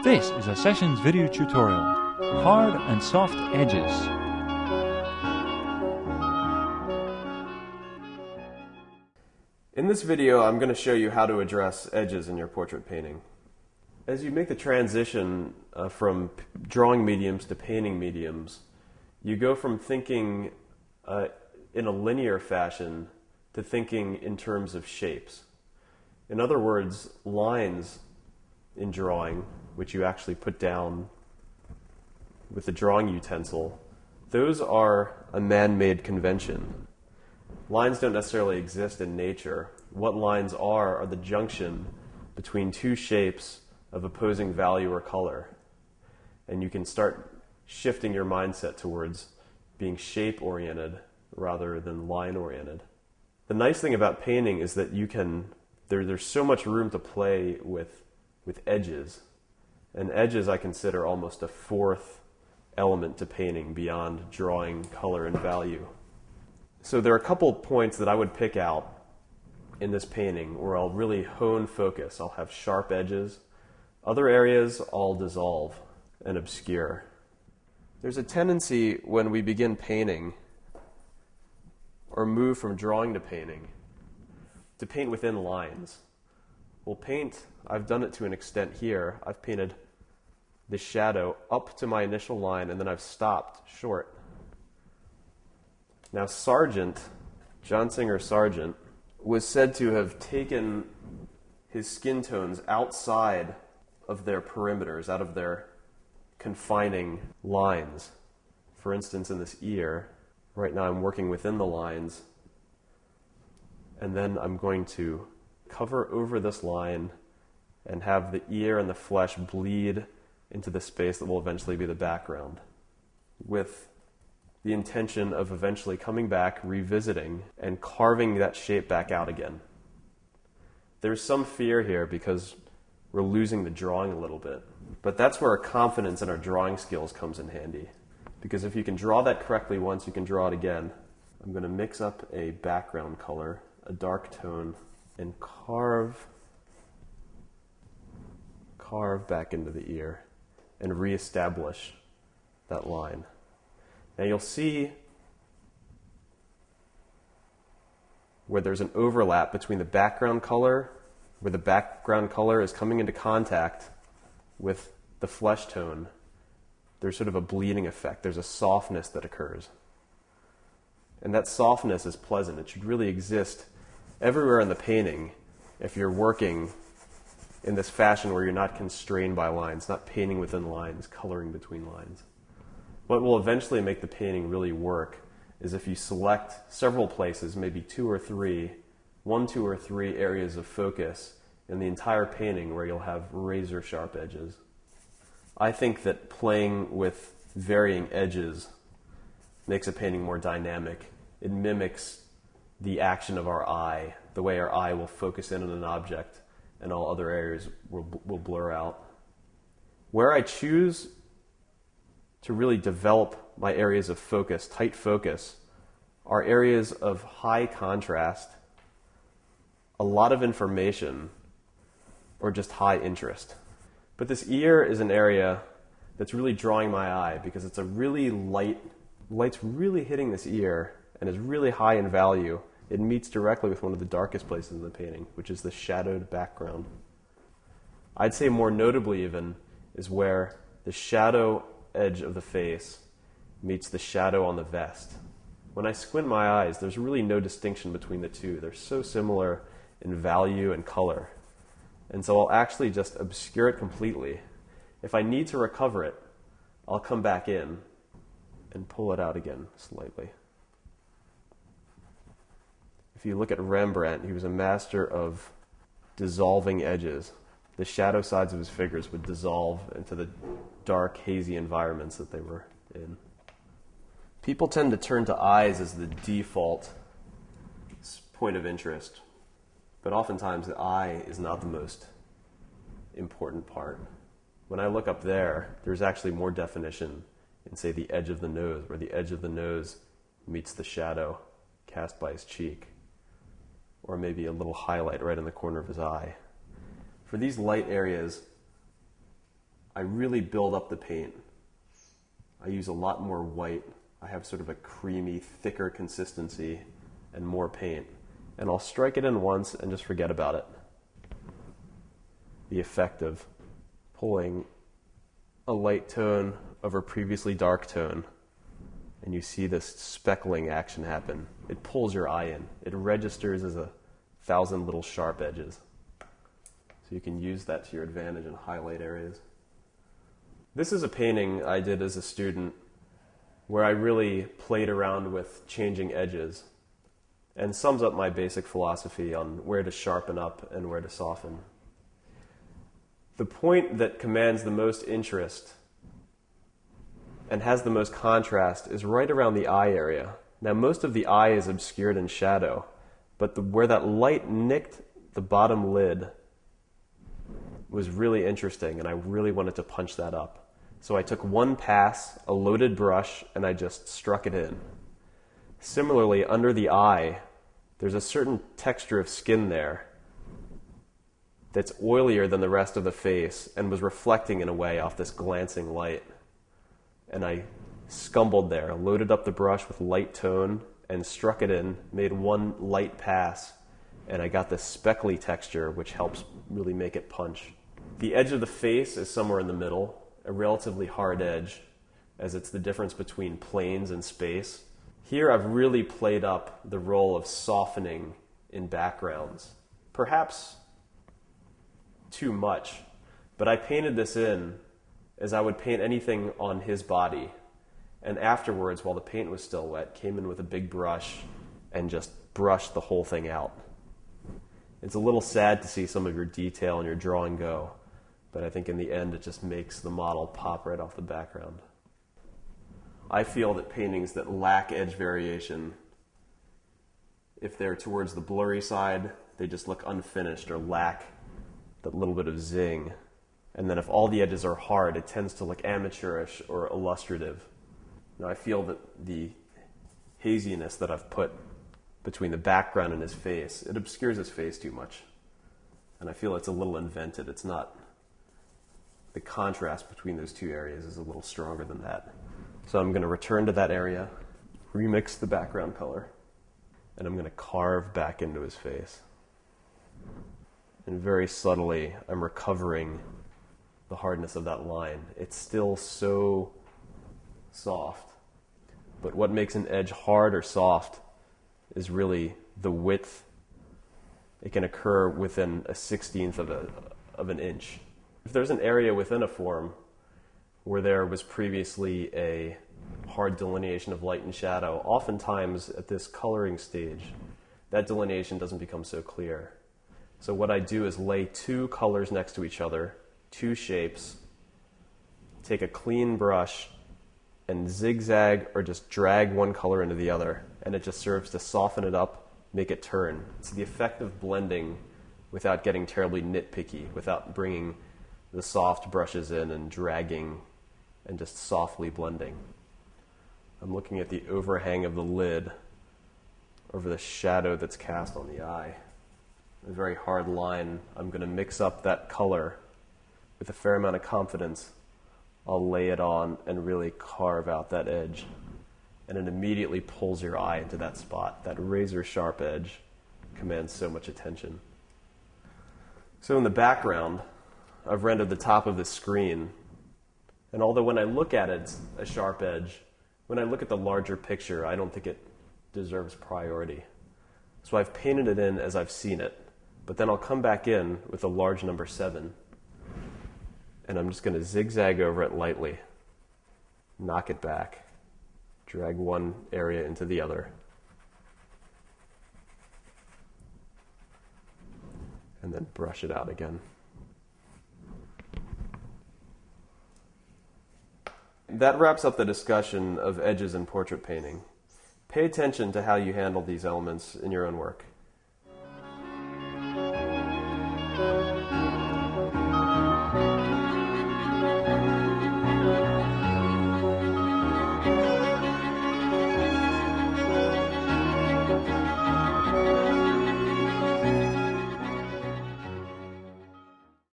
This is a Sessions video tutorial, Hard and Soft Edges. In this video, I'm going to show you how to address edges in your portrait painting. As you make the transition from drawing mediums to painting mediums, you go from thinking in a linear fashion to thinking in terms of shapes. In other words, lines in drawing, which you actually put down with the drawing utensil, those are a man-made convention. Lines don't necessarily exist in nature. What lines are the junction between two shapes of opposing value or color. And you can start shifting your mindset towards being shape-oriented rather than line-oriented. The nice thing about painting is that there's so much room to play with edges. And edges I consider almost a fourth element to painting beyond drawing color and value. So there are a couple points that I would pick out in this painting where I'll really hone focus. I'll have sharp edges. Other areas I'll dissolve and obscure. There's a tendency when we begin painting or move from drawing to paint within lines. We'll paint, I've done it to an extent here, I've painted the shadow up to my initial line and then I've stopped short. Now John Singer Sargent, was said to have taken his skin tones outside of their perimeters, out of their confining lines. For instance, in this ear, right now I'm working within the lines, and then I'm going to cover over this line and have the ear and the flesh bleed into the space that will eventually be the background, with the intention of eventually coming back, revisiting, and carving that shape back out again. There's some fear here because we're losing the drawing a little bit, but that's where our confidence in our drawing skills comes in handy. Because if you can draw that correctly once, you can draw it again. I'm going to mix up a background color, a dark tone, and carve back into the ear and reestablish that line. Now you'll see where there's an overlap between the background color, where the background color is coming into contact with the flesh tone. There's sort of a bleeding effect. There's a softness that occurs. And that softness is pleasant. It should really exist everywhere in the painting if you're working in this fashion where you're not constrained by lines, not painting within lines, coloring between lines. What will eventually make the painting really work is if you select several places, maybe two or three areas of focus in the entire painting where you'll have razor sharp edges. I think that playing with varying edges makes a painting more dynamic. It mimics the action of our eye, the way our eye will focus in on an object and all other areas will blur out. Where I choose to really develop my areas of focus, tight focus, are areas of high contrast, a lot of information, or just high interest. But this ear is an area that's really drawing my eye because it's a really light's really hitting this ear and is really high in value. It meets directly with one of the darkest places in the painting, which is the shadowed background. I'd say more notably even is where the shadow edge of the face meets the shadow on the vest. When I squint my eyes, there's really no distinction between the two. They're so similar in value and color. And so I'll actually just obscure it completely. If I need to recover it, I'll come back in and pull it out again slightly. If you look at Rembrandt, he was a master of dissolving edges. The shadow sides of his figures would dissolve into the dark, hazy environments that they were in. People tend to turn to eyes as the default point of interest, but oftentimes the eye is not the most important part. When I look up there, there's actually more definition in, say, the edge of the nose, where the edge of the nose meets the shadow cast by his cheek, or maybe a little highlight right in the corner of his eye. For these light areas, I really build up the paint. I use a lot more white. I have sort of a creamy, thicker consistency and more paint. And I'll strike it in once and just forget about it. The effect of pulling a light tone over a previously dark tone, and you see this speckling action happen. It pulls your eye in. It registers as 1,000 little sharp edges. So you can use that to your advantage and highlight areas. This is a painting I did as a student where I really played around with changing edges and sums up my basic philosophy on where to sharpen up and where to soften. The point that commands the most interest and has the most contrast is right around the eye area. Now, most of the eye is obscured in shadow, but where that light nicked the bottom lid was really interesting, and I really wanted to punch that up. So I took one pass, a loaded brush, and I just struck it in. Similarly, under the eye, there's a certain texture of skin there that's oilier than the rest of the face and was reflecting in a way off this glancing light. And I scumbled there, loaded up the brush with light tone and struck it in, made one light pass, and I got this speckly texture which helps really make it punch. The edge of the face is somewhere in the middle, a relatively hard edge, as it's the difference between planes and space. Here I've really played up the role of softening in backgrounds. Perhaps too much, but I painted this in as I would paint anything on his body, and afterwards, while the paint was still wet, came in with a big brush and just brushed the whole thing out. It's a little sad to see some of your detail and your drawing go, but I think in the end it just makes the model pop right off the background. I feel that paintings that lack edge variation, if they're towards the blurry side, they just look unfinished or lack that little bit of zing. And then if all the edges are hard, it tends to look amateurish or illustrative. Now I feel that the haziness that I've put between the background and his face, it obscures his face too much. And I feel it's a little invented. It's not, the contrast between those two areas is a little stronger than that. So I'm going to return to that area, remix the background color, and I'm going to carve back into his face. And very subtly, I'm recovering the hardness of that line. It's still so soft. But what makes an edge hard or soft is really the width. It can occur within a 1/16 of an inch. If there's an area within a form where there was previously a hard delineation of light and shadow, oftentimes at this coloring stage, that delineation doesn't become so clear. So what I do is lay two colors next to each other, two shapes, take a clean brush and zigzag or just drag one color into the other, and it just serves to soften it up, make it turn. It's the effect of blending without getting terribly nitpicky, without bringing the soft brushes in and dragging and just softly blending. I'm looking at the overhang of the lid over the shadow that's cast on the eye. A very hard line. I'm going to mix up that color with a fair amount of confidence. I'll lay it on and really carve out that edge. And it immediately pulls your eye into that spot. That razor sharp edge commands so much attention. So in the background, I've rendered the top of the screen. And although when I look at it, it's a sharp edge, when I look at the larger picture, I don't think it deserves priority. So I've painted it in as I've seen it. But then I'll come back in with a large number 7. And I'm just going to zigzag over it lightly, knock it back, drag one area into the other, and then brush it out again. That wraps up the discussion of edges in portrait painting. Pay attention to how you handle these elements in your own work.